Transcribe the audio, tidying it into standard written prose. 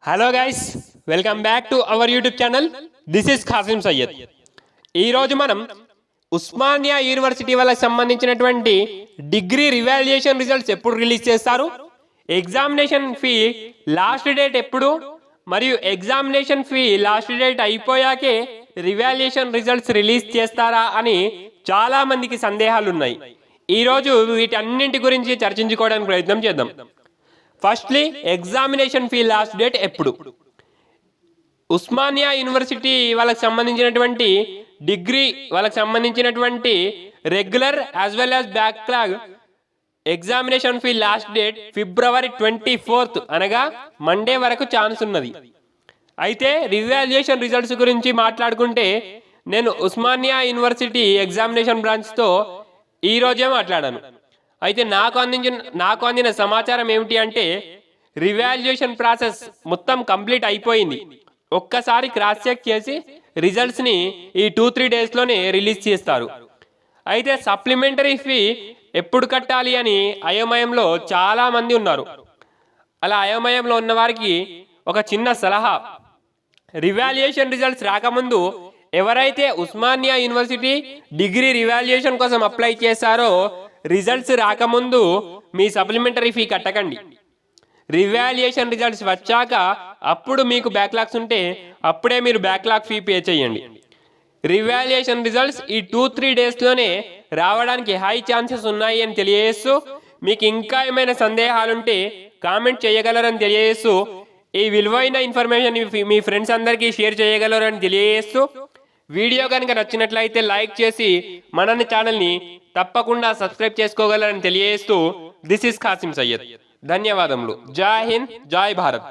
Hello guys, welcome back to our YouTube channel. This is Khasim Syed. ఈరోజు మనం Osmania university వాళ్ళకి సంబంధించినటువంటి డిగ్రీ రివాల్యుయేషన్ రిజల్ట్స్ ఎప్పుడు రిలీజ్ చేస్తారు, ఎగ్జామినేషన్ ఫీ లాస్ట్ డేట్ ఎప్పుడు, మరియు ఎగ్జామినేషన్ ఫీ లాస్ట్ డేట్ అయిపోయాకే రివాల్యుయేషన్ రిజల్ట్స్ రిలీజ్ చేస్తారా అని చాలా మందికి సందేహాలు ఉన్నాయి. ఈరోజు వీటన్నింటి గురించి చర్చించుకోవడానికి ప్రయత్నం చేద్దాం. Firstly, examination fee last date ఎప్పుడు? ఉస్మానియా యూనివర్సిటీ వాళ్ళకి సంబంధించినటువంటి డిగ్రీ వాళ్ళకి సంబంధించినటువంటి regular as well as backlog examination fee last date February 24 అనగా మండే వరకు ఛాన్స్ ఉన్నది. అయితే రివాల్యుయేషన్ రిజల్ట్స్ గురించి మాట్లాడుకుంటే నేను ఉస్మానియా యూనివర్సిటీ ఎగ్జామినేషన్ బ్రాంచ్తో ఈరోజే మాట్లాడాను. అయితే నాకు అందిన సమాచారం ఏమిటి అంటే, రివాల్యుయేషన్ ప్రాసెస్ మొత్తం కంప్లీట్ అయిపోయింది. ఒక్కసారి క్రాస్ చెక్ చేసి రిజల్ట్స్ని ఈ 2-3 డేస్లోనే రిలీజ్ చేస్తారు. అయితే సప్లిమెంటరీ ఫీ ఎప్పుడు కట్టాలి అని అయోమయంలో చాలామంది ఉన్నారు. అలా అయోమయంలో ఉన్న వారికి ఒక చిన్న సలహా. రివాల్యుయేషన్ రిజల్ట్స్ రాకముందు ఎవరైతే ఉస్మానియా యూనివర్సిటీ డిగ్రీ రివాల్యుయేషన్ కోసం అప్లై చేశారో రిజల్ట్స్ రాకముందు మీ సప్లిమెంటరీ ఫీ కట్టకండి. రివాల్యుయేషన్ రిజల్ట్స్ వచ్చాక అప్పుడు మీకు బ్యాక్లాగ్స్ ఉంటే అప్పుడే మీరు బ్యాక్లాగ్ ఫీ పే చేయండి. రివాల్యుయేషన్ రిజల్ట్స్ ఈ 2-3 డేస్లోనే రావడానికి హై ఛాన్సెస్ ఉన్నాయి అని తెలియజేస్తూ, మీకు ఇంకా ఏమైనా సందేహాలుంటే కామెంట్ చేయగలరని తెలియజేస్తూ, ఈ విలువైన ఇన్ఫర్మేషన్ మీ ఫ్రెండ్స్ అందరికీ షేర్ చేయగలరని తెలియజేస్తూ, వీడియో కనుక నచ్చినట్లయితే లైక్ చేసి మన ఛానల్ని తప్పకుండా సబ్స్క్రైబ్ చేసుకోగలరని తెలియజేస్తూ, దిస్ ఇస్ ఖాసిం సయ్యద్. ధన్యవాదములు. జై హింద్, జై భారత్.